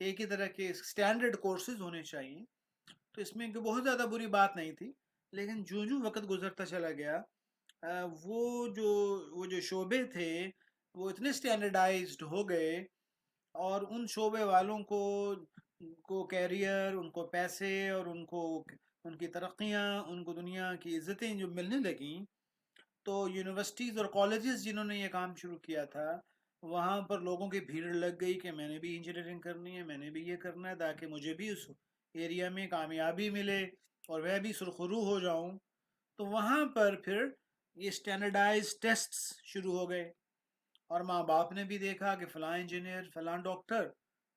ایک ہی طرح کے اسٹینڈرڈ کورسز ہونے چاہیے. تو اس میں بہت زیادہ بری بات نہیں تھی، لیکن جو وقت گزرتا چلا گیا وہ جو شعبے تھے وہ اتنے اسٹینڈرڈائزڈ ہو گئے، اور ان شعبے والوں کو کیریئر، ان کو پیسے، اور ان کی ترقیاں، ان کو دنیا کی عزتیں جو ملنے لگیں، تو یونیورسٹیز اور کالجز جنہوں نے یہ کام شروع کیا تھا، وہاں پر لوگوں کی بھیڑ لگ گئی کہ میں نے بھی انجینئرنگ کرنی ہے، میں نے بھی یہ کرنا ہے، تاکہ مجھے بھی اس ایریا میں کامیابی ملے اور میں بھی سرخرو ہو جاؤں. تو وہاں پر پھر یہ اسٹینڈرڈائز ٹیسٹس شروع ہو گئے، اور ماں باپ نے بھی دیکھا کہ فلاں انجینئر، فلاں ڈاکٹر،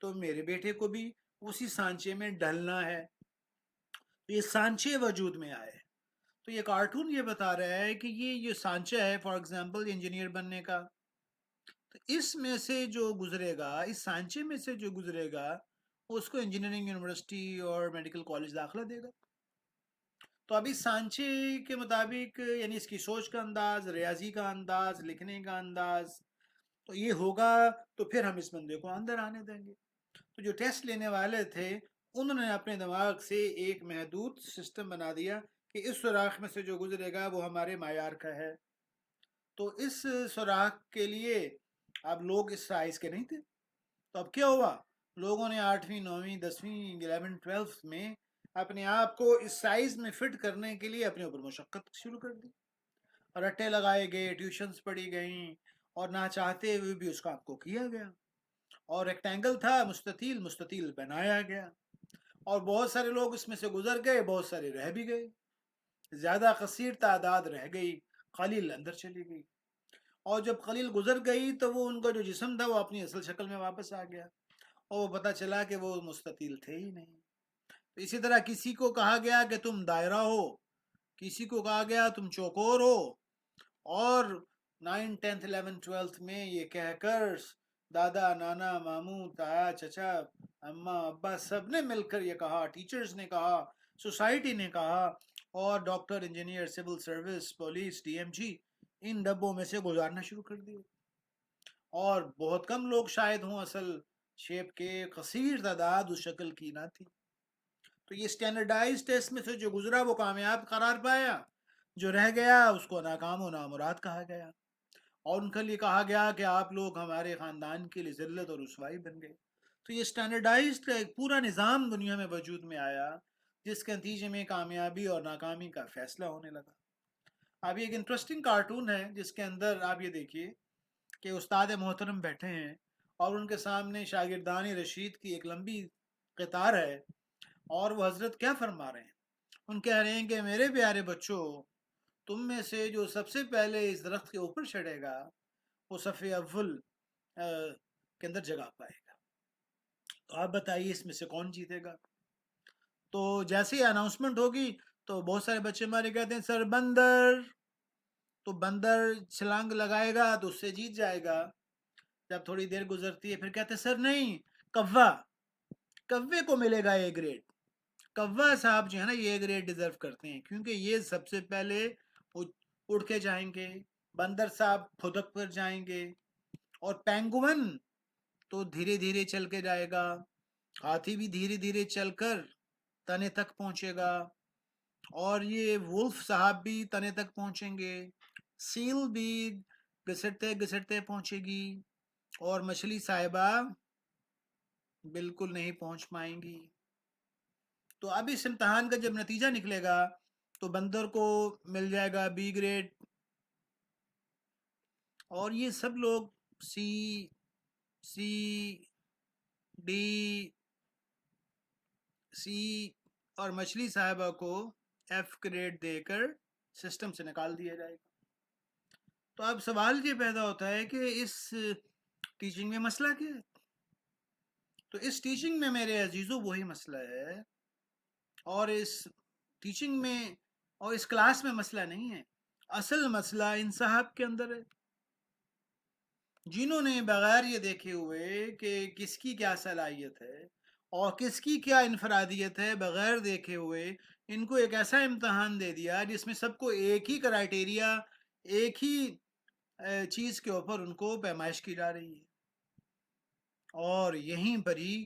تو میرے بیٹے کو بھی اسی سانچے میں ڈھلنا ہے. تو یہ سانچے وجود میں آئے. تو یہ کارٹون یہ بتا رہا ہے کہ یہ سانچہ ہے فار ایگزامپل انجینئر بننے کا، تو اس میں سے جو گزرے گا، اس سانچے میں سے جو گزرے گا، اس کو انجینئرنگ یونیورسٹی اور میڈیکل کالج داخلہ دے گا. تو ابھی سانچے کے مطابق، یعنی اس کی سوچ کا انداز، ریاضی کا انداز، لکھنے کا انداز، تو یہ ہوگا تو پھر ہم اس بندے کو اندر آنے دیں گے. تو جو ٹیسٹ لینے والے تھے انہوں نے اپنے دماغ سے ایک محدود سسٹم بنا دیا کہ اس سوراخ میں سے جو گزرے گا وہ ہمارے معیار کا ہے. تو اس سوراخ کے لیے اب لوگ اس سائز کے نہیں تھے. تو اب کیا ہوا، لوگوں نے 8ویں 9ویں 10ویں 11 12 میں اپنے آپ کو اس سائز میں فٹ کرنے کے لیے اپنے اوپر مشقت شروع کر دی. رٹے لگائے گئے، ٹیوشنز پڑھی گئیں، اور نہ چاہتے ہوئے بھی اس کام کو کیا گیا. اور ریکٹینگل تھا، مستطیل، مستطیل بنایا گیا، اور بہت سارے لوگ اس میں سے گزر گئے، بہت سارے رہ بھی گئے. زیادہ کثیر تعداد رہ گئی، قلیل اندر چلی گئی. اور جب قلیل گزر گئی تو وہ ان کا جو جسم تھا وہ اپنی اصل شکل میں واپس آ گیا، اور وہ پتہ چلا کہ وہ مستطیل تھے ہی نہیں. تو اسی طرح کسی کو کہا گیا کہ تم دائرہ ہو، کسی کو کہا گیا تم چوکور ہو، اور 9 10 11 12 میں یہ کہہ کر دادا، نانا، ماموں، تایا، چچا، اماں، ابا سب نے مل کر یہ کہا، ٹیچرز نے کہا، سوسائٹی نے کہا، اور doctor, engineer, civil service, police, D M جی ان ڈبوں میں سے گزارنا شروع کر دیے. اور بہت کم لوگ شاید ہوں اصل شیپ کے، کثیر تعداد اس شکل کی نہ تھی. تو یہ اسٹینڈرڈائز ٹیسٹ میں سے جو گزرا وہ کامیاب قرار پایا، جو رہ گیا اس کو ناکام و نامراد کہا گیا، اور ان کے لیے کہا گیا کہ آپ لوگ ہمارے خاندان کے لیے ذلت اور رسوائی بن گئے. تو یہ اسٹینڈرڈائزڈ ایک پورا نظام دنیا میں وجود میں آیا، جس کے نتیجے میں کامیابی اور ناکامی کا فیصلہ ہونے لگا. اب ایک انٹرسٹنگ کارٹون ہے جس کے اندر آپ یہ دیکھیے کہ استاد محترم بیٹھے ہیں، اور ان کے سامنے شاگردان رشید کی ایک لمبی قطار ہے، اور وہ حضرت کیا فرما رہے ہیں. ان کہہ رہے ہیں کہ میرے پیارے بچوں، تم میں سے جو سب سے پہلے اس درخت کے اوپر چڑھے گا وہ صف اول کے اندر جگہ پائے گا. تو آپ بتائیے اس میں سے کون جیتے گا. تو جیسے ہی اناؤنسمنٹ ہوگی تو بہت سارے بچے ہمارے کہتے ہیں سر بندر. تو بندر چھلانگ لگائے گا تو اس سے جیت جائے گا. جب تھوڑی دیر گزرتی ہے پھر کہتے ہیں سر نہیں، کوا، کوے کو ملے گا اے گریڈ. کوا صاحب جو ہے نا یہ اے گریڈ ڈیزرو کرتے ہیں، کیونکہ یہ سب سے پہلے اڑ کے جائیں گے، بندر صاحب پھدک پر جائیں گے، اور پینگوئن تو دھیرے دھیرے چل کے جائے گا، ہاتھی بھی دھیرے دھیرے چل کر تنے تک پہنچے گا، اور یہ وولف صاحب بھی تنے تک پہنچیں گے، سیل بھی گھسٹتے گھسٹتے پہنچے گی، اور مچھلی صاحبہ بالکل نہیں پہنچ پائیں گی. تو اب اس امتحان کا جب نتیجہ نکلے گا تو بندر کو مل جائے گا بی گریڈ، اور یہ سب لوگ سی، سی، ڈی، سی، اور مچھلی صاحبہ کو ایف گریڈ دے کر سسٹم سے نکال دیا جائے گا. تو اب سوال یہ پیدا ہوتا ہے کہ اس ٹیچنگ میں مسئلہ کیا ہے. تو اس ٹیچنگ میں میرے عزیزوں وہی مسئلہ ہے، اور اس ٹیچنگ میں اور اس کلاس میں مسئلہ نہیں ہے. اصل مسئلہ ان صاحب کے اندر ہے، جنہوں نے بغیر یہ دیکھے ہوئے کہ کس کی کیا صلاحیت ہے اور کس کی کیا انفرادیت ہے، بغیر دیکھے ہوئے ان کو ایک ایسا امتحان دے دیا جس میں سب کو ایک ہی کرائٹیریا، ایک ہی چیز کے اوپر ان کو پیمائش کی جا رہی ہے. اور یہیں پر ہی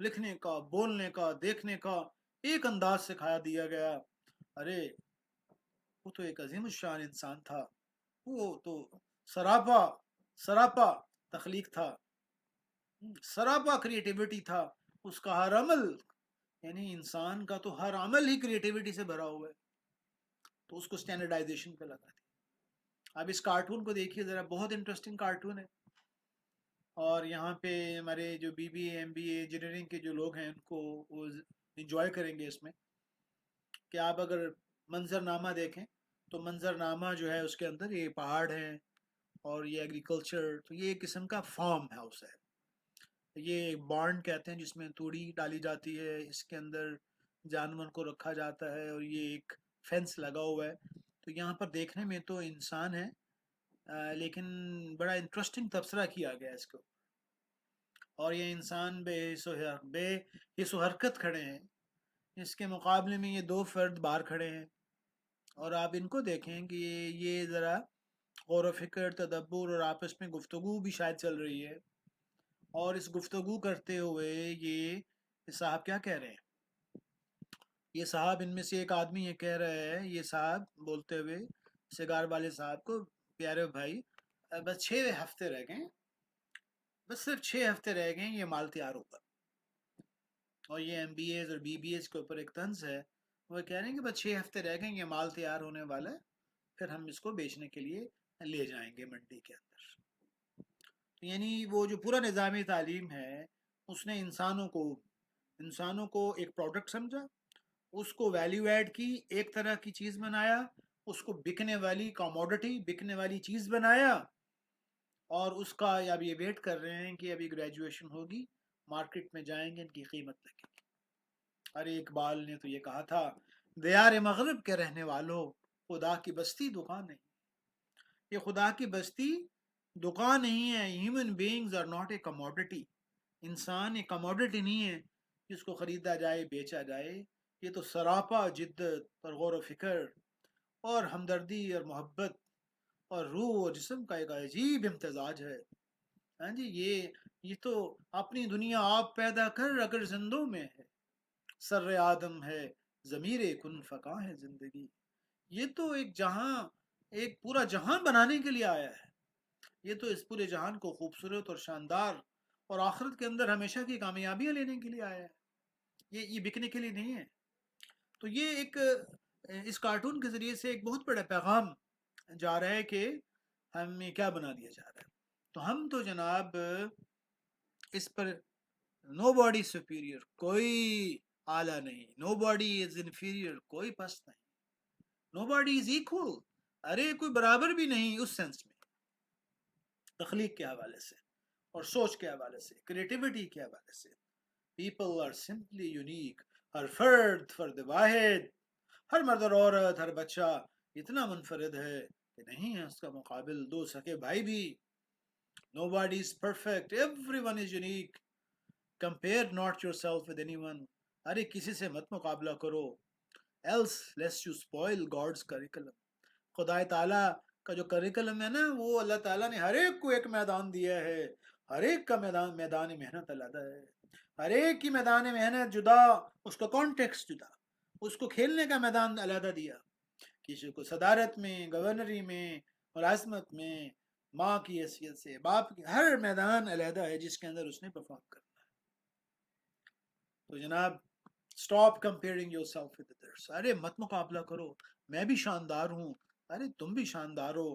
لکھنے کا، بولنے کا، دیکھنے کا ایک انداز سکھایا دیا گیا. ارے وہ تو ایک عظیم الشان انسان تھا، وہ تو سراپا سراپا تخلیق تھا، سراپا کریٹیوٹی تھا. اس کا ہر عمل، یعنی انسان کا تو ہر عمل ہی کریٹیوٹی سے بھرا ہوا ہے. تو اس کو اسٹینڈرڈائزیشن پہ لگا دی. اب اس کارٹون کو دیکھیے ذرا، بہت انٹرسٹنگ کارٹون ہے. اور یہاں پہ ہمارے جو B B A M B A engineering کے جو لوگ ہیں ان کو وہ انجوائے کریں گے اس میں. کہ آپ اگر منظر نامہ دیکھیں تو منظر نامہ جو ہے اس کے اندر یہ پہاڑ ہیں اور یہ ایگریکلچر، تو یہ ایک قسم کا فارم ہاؤس ہے. یہ بارن کہتے ہیں جس میں توڑی ڈالی جاتی ہے، اس کے اندر جانور کو رکھا جاتا ہے اور یہ ایک فینس لگا ہوا ہے. تو یہاں پر دیکھنے میں تو انسان ہے، لیکن بڑا انٹرسٹنگ تبصرہ کیا گیا اس کو. اور یہ انسان بے حس و حرکت کھڑے ہیں، اس کے مقابلے میں یہ دو فرد باہر کھڑے ہیں. اور آپ ان کو دیکھیں کہ یہ ذرا غور و فکر، تدبر اور آپس میں گفتگو بھی شاید چل رہی ہے. اور اس گفتگو کرتے ہوئے یہ صاحب کیا کہہ رہے ہیں؟ یہ صاحب ان میں سے ایک آدمی یہ کہہ رہا ہے، یہ صاحب بولتے ہوئے سگار والے صاحب کو، پیارے بھائی بس 6 ہفتے رہ گئے، بس صرف 6 ہفتے رہ گئے یہ مال تیار ہوگا. اور یہ ایم بی ایز اور بی بی ایز کے اوپر ایک طنز ہے. وہ کہہ رہے ہیں کہ بس 6 ہفتے رہ گئے یہ مال تیار ہونے والا ہے، پھر ہم اس کو بیچنے کے لیے لے جائیں گے منڈی کے اندر. یعنی وہ جو پورا نظامی تعلیم ہے اس نے انسانوں کو ایک پروڈکٹ سمجھا، اس کو ویلیو ایڈ کی، ایک طرح کی چیز بنایا، اس کو بکنے والی کاموڈٹی، بکنے والی چیز بنایا. اور اس کا اب یہ ویٹ کر رہے ہیں کہ ابھی گریجویشن ہوگی، مارکیٹ میں جائیں گے، ان کی قیمت لگے گی. ارے اقبال نے تو یہ کہا تھا، دیار مغرب کے رہنے والوں، خدا کی بستی دکان نہیں. یہ خدا کی بستی دکان نہیں ہے. Human beings are not a commodity. انسان ایک کموڈٹی نہیں ہے جس کو خریدا جائے بیچا جائے. یہ تو سراپا جدت اور غور و فکر اور ہمدردی اور محبت اور روح اور جسم کا ایک عجیب امتزاج ہے. ہاں جی، یہ تو اپنی دنیا آپ پیدا کر اگر زندوں میں ہے، سر آدم ہے ضمیر کن فقاں ہے زندگی. یہ تو ایک پورا جہان بنانے کے لیے آیا ہے. یہ تو اس پورے جہان کو خوبصورت اور شاندار اور آخرت کے اندر ہمیشہ کی کامیابیاں لینے کے لیے آیا ہے. یہ بکنے کے لیے نہیں ہے. تو یہ ایک اس کارٹون کے ذریعے سے ایک بہت بڑا پیغام جا رہا ہے کہ ہمیں کیا بنا دیا جا رہا ہے. تو ہم تو جناب اس پر نو باڈی سپیریئر، کوئی اعلیٰ نہیں، نو باڈی از انفیریئر، کوئی پست نہیں، نو باڈی از ایکول. ارے کوئی برابر بھی نہیں اس سینس میں، تخلیق کے حوالے سے اور سوچ کے حوالے سے، کریٹیوٹی کے حوالے سے. People are simply unique. ہر فرد واحد، ہر مرد اور عورت، ہر بچہ اتنا منفرد ہے کہ نہیں ہے اس کا مقابل دو سکے بھائی بھی. Nobody is perfect, everyone is unique. Compare not yourself with anyone. ارے کسی سے مت مقابلہ کرو، else less you spoil God's curriculum. خدا تعالیٰ کا جو کریکلم ہے نا، وہ اللہ تعالیٰ نے ہر ایک کو ایک میدان دیا ہے. ہر ایک کا میدان محنت علیحدہ ہے. ہر ایک کی میدان محنت جدا، اس کا کانٹیکسٹ جدا، اس کو کھیلنے کا میدان علیحدہ دیا. کسی کو صدارت میں، گورنری میں، ملازمت میں، ماں کی حیثیت سے، باپ کی، ہر میدان علیحدہ ہے جس کے اندر اس نے پرفارم کرنا ہے. تو جناب stop comparing yourself with others. ارے مت مقابلہ کرو، میں بھی شاندار ہوں، ارے تم بھی شاندار ہو.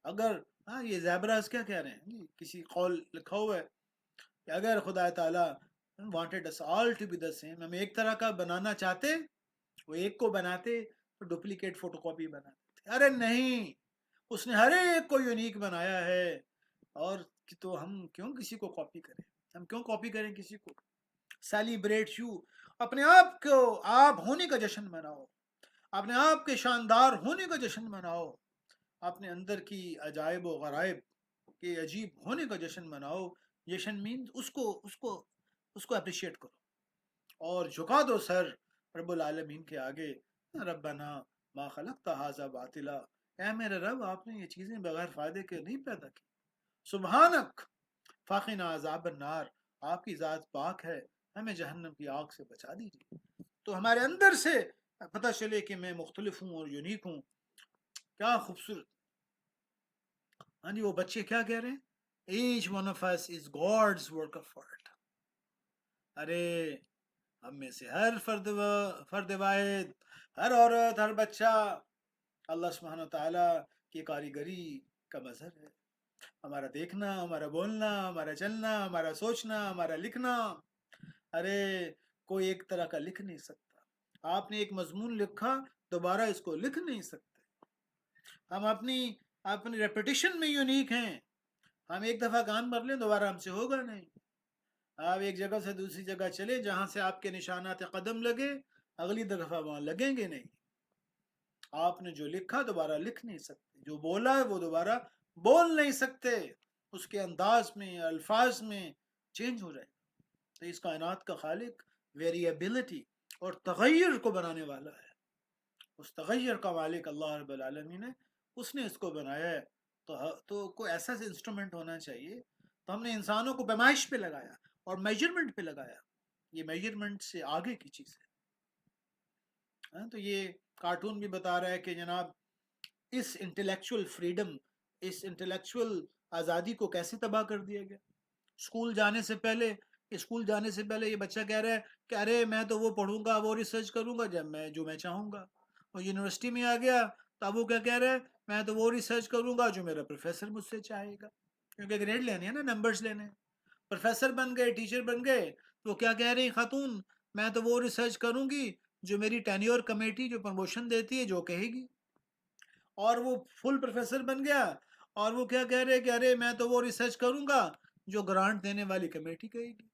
اگر یہ زیبراز کیا کہہ رہے ہیں، کسی قول لکھا ہوا ہے کہ اگر خدا تعالیٰ wanted us all to be the same، ہم ایک طرح کا بنانا چاہتے، وہ ایک کو بناتے تو ڈپلیکیٹ فوٹو کاپی بناتے. ارے نہیں، اس نے ہر ایک کو یونیک بنایا ہے. اور تو ہم کیوں کسی کو کاپی کریں، ہم کیوں کاپی کریں کسی کو. سیلیبریٹ یو، اپنے آپ کو آپ ہونے کا جشن مناؤ، اپنے آپ کے شاندار ہونے کا جشن مناؤ، اپنے اندر کی عجائب و غرائب کے عجیب ہونے کا جشن مناؤ. جشن مینز اس کو اپریشیٹ کرو اور جھکا دو سر رب العالمین کے آگے. ربنا ما خلقت ھذا باطلا، اے میرے رب آپ نے یہ چیزیں بغیر فائدے کے نہیں پیدا کی. سبحانک فقنا عذاب النار، آپ کی ذات پاک ہے، ہمیں جہنم کی آگ سے بچا دیجیے. تو ہمارے اندر سے پتہ چلے کہ میں مختلف ہوں اور یونیک ہوں. کیا خوبصورت. ہاں جی، وہ بچے کیا کہہ رہے ہیں؟ Each one of us is God's work of art. ارے ہم میں سے ہر فرد واحد، ہر عورت، ہر بچہ اللہ سبحانہ تعالیٰ کی کاریگری کا مظہر ہے. ہمارا دیکھنا، ہمارا بولنا، ہمارا چلنا، ہمارا سوچنا، ہمارا لکھنا. ارے کوئی ایک طرح کا لکھ نہیں سکتا. آپ نے ایک مضمون لکھا، دوبارہ اس کو لکھ نہیں سکتے. ہم اپنی ریپیٹیشن میں یونیک ہیں. ہم ایک دفعہ کام کر لیں، دوبارہ ہم سے ہوگا نہیں. آپ ایک جگہ سے دوسری جگہ چلے، جہاں سے آپ کے نشانات قدم لگے، اگلی دفعہ وہاں لگیں گے نہیں. آپ نے جو لکھا دوبارہ لکھ نہیں سکتے، جو بولا ہے وہ دوبارہ بول نہیں سکتے. اس کے انداز میں، الفاظ میں چینج ہو جائے. تو اس کائنات کا خالق ویریبلٹی اور تغیر کو بنانے والا ہے. اس تغیر کا مالک اللہ رب العالمین ہے، اس نے اس کو بنایا ہے. تو کوئی ایسا انسٹرومنٹ ہونا چاہیے. تو ہم نے انسانوں کو پیمائش پہ لگایا اور میجرمنٹ پہ لگایا. یہ میجرمنٹ سے آگے کی چیز ہے. تو یہ کارٹون بھی بتا رہا ہے کہ جناب اس انٹلیکچوئل فریڈم، اس انٹلیکچوئل آزادی کو کیسے تباہ کر دیا گیا. اسکول جانے سے پہلے یہ بچہ کہہ رہا ہے کہ ارے میں تو وہ پڑھوں گا، وہ ریسرچ کروں گا جب میں چاہوں گا. اور یونیورسٹی میں آ گیا تو اب وہ کیا کہہ رہا ہے، میں تو وہ ریسرچ کروں گا جو میرا پروفیسر مجھ سے چاہے گا. کیونکہ گریڈ لینے ہیں نا، نمبرز لینے ہیں. پروفیسر بن گئے، ٹیچر بن گئے، تو کیا کہہ رہی خاتون، میں تو وہ ریسرچ کروں گی جو میری ٹینیور کمیٹی جو پروموشن دیتی ہے جو کہے گی. اور وہ فل پروفیسر بن گیا اور وہ کیا کہہ رہے کہ ارے میں تو وہ ریسرچ کروں گا جو گرانٹ دینے والی کمیٹی کہے گی.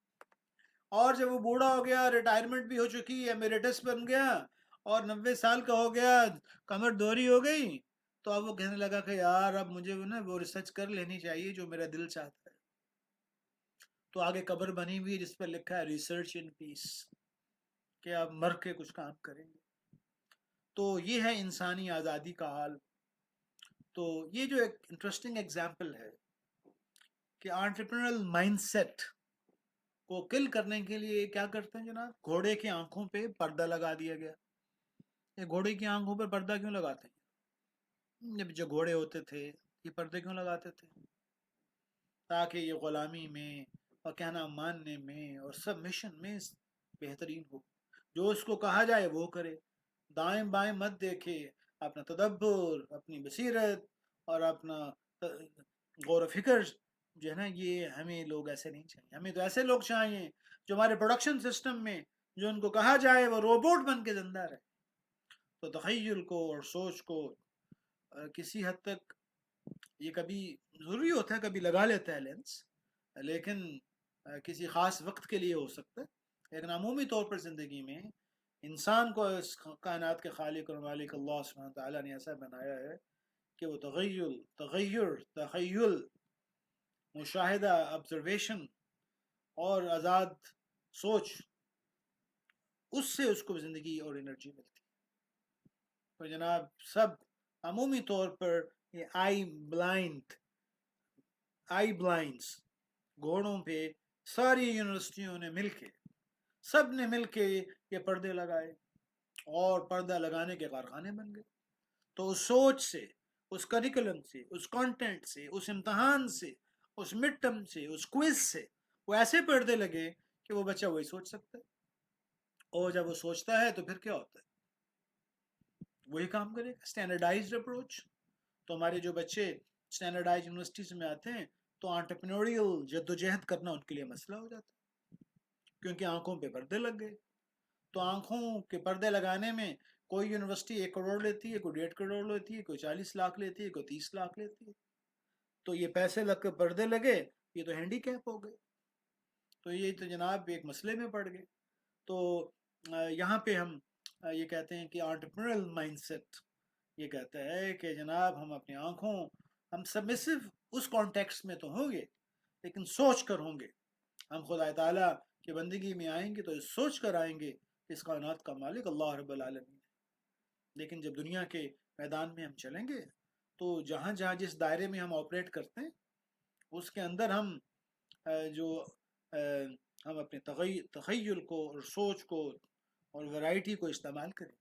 اور جب وہ بوڑھا ہو گیا، ریٹائرمنٹ بھی ہو چکی، ایمیریٹس بن گیا اور 90 سال کا ہو گیا، کمر دوہری ہو گئی، تو اب وہ کہنے لگا کہ یار اب مجھے نا وہ ریسرچ کر لینی چاہیے جو میرا دل چاہتا ہے. تو آگے قبر بنی ہوئی جس پر لکھا ہے ریسرچ ان پیس، کہ آپ مر کے کچھ کام کریں گے. تو یہ ہے انسانی آزادی کا حال. تو یہ جو ایک انٹرسٹنگ ایگزامپل ہے کہ آنٹرپرینل مائنڈ سیٹ کو کل کرنے کے لیے کیا کرتے ہیں جناب، گھوڑے کی آنکھوں پہ پردہ لگا دیا گیا. یہ گھوڑے کی آنکھوں پہ پردہ کیوں لگاتے ہیں؟ جب جو گھوڑے ہوتے تھے یہ پردے کیوں لگاتے تھے؟ تاکہ یہ غلامی میں اور کہنا ماننے میں اور سب مشن میں بہترین ہو. جو اس کو کہا جائے وہ کرے، دائیں بائیں مت دیکھے. اپنا تدبر، اپنی بصیرت اور اپنا غور و فکر جو ہے نا، یہ ہمیں لوگ ایسے نہیں چاہیے. ہمیں تو ایسے لوگ چاہیے جو ہمارے پروڈکشن سسٹم میں جو ان کو کہا جائے وہ روبوٹ بن کے زندہ رہے. تو تخیل کو اور سوچ کو کسی حد تک یہ کبھی ضروری ہوتا ہے، کبھی لگا لیتا ہے لینس، لیکن کسی خاص وقت کے لیے ہو سکتا ہے. لیکن عمومی طور پر زندگی میں انسان کو اس کائنات کے خالق اور مالک اللہ سبحانہ تعالیٰ نے ایسا بنایا ہے کہ وہ تخیل، مشاہدہ، آبزرویشن اور آزاد سوچ، اس سے اس کو زندگی اور انرجی ملتی. تو جناب سب عمومی طور پر یہ آئی بلائنڈس گھوڑوں پہ ساری یونیورسٹیوں نے مل کے، سب نے مل کے یہ پردے لگائے اور پردہ لگانے کے کارخانے بن گئے. تو اس سوچ سے، اس کریکولم سے، اس کانٹینٹ سے، اس امتحان سے، اس مڈ ٹرم سے، اس کوئز سے وہ ایسے پردے لگے کہ وہ بچہ وہی سوچ سکتا ہے. اور جب وہ سوچتا ہے تو پھر کیا ہوتا ہے، وہی کام کرے گا. Standardised approach. تو ہمارے جو بچے اسٹینڈرڈائز یونیورسٹیز میں آتے ہیں تو انٹرپرینوریل جدوجہد کرنا ان کے لیے مسئلہ ہو جاتا ہے، کیونکہ آنکھوں پہ پردے لگ گئے. تو آنکھوں کے پردے لگانے میں کوئی یونیورسٹی 1 کروڑ لیتی ہے، کوئی 1.5 کروڑ لیتی ہے، کوئی 40 لاکھ لیتی ہے، کوئی 30 لاکھ لیتی ہے. تو یہ پیسے لگ کے پردے لگے، یہ تو ہینڈی کیپ ہو گئے. تو یہ تو جناب ایک مسئلے میں پڑ گئے. تو یہاں پہ ہم یہ کہتے ہیں کہ انٹرپرینل مائنڈ سیٹ یہ کہتا ہے کہ جناب ہم اپنی آنکھوں، ہم سبمسو اس کانٹیکسٹ میں تو ہوں گے لیکن سوچ کر ہوں گے. ہم خدا تعالیٰ کی بندگی میں آئیں گے تو سوچ کر آئیں گے کہ اس کائنات کا مالک اللہ رب العالمین ہے. لیکن جب دنیا کے میدان میں ہم چلیں گے تو جہاں جہاں جس دائرے میں ہم آپریٹ کرتے ہیں اس کے اندر ہم جو اپنے تخیل کو اور سوچ کو اور ورائٹی کو استعمال کریں.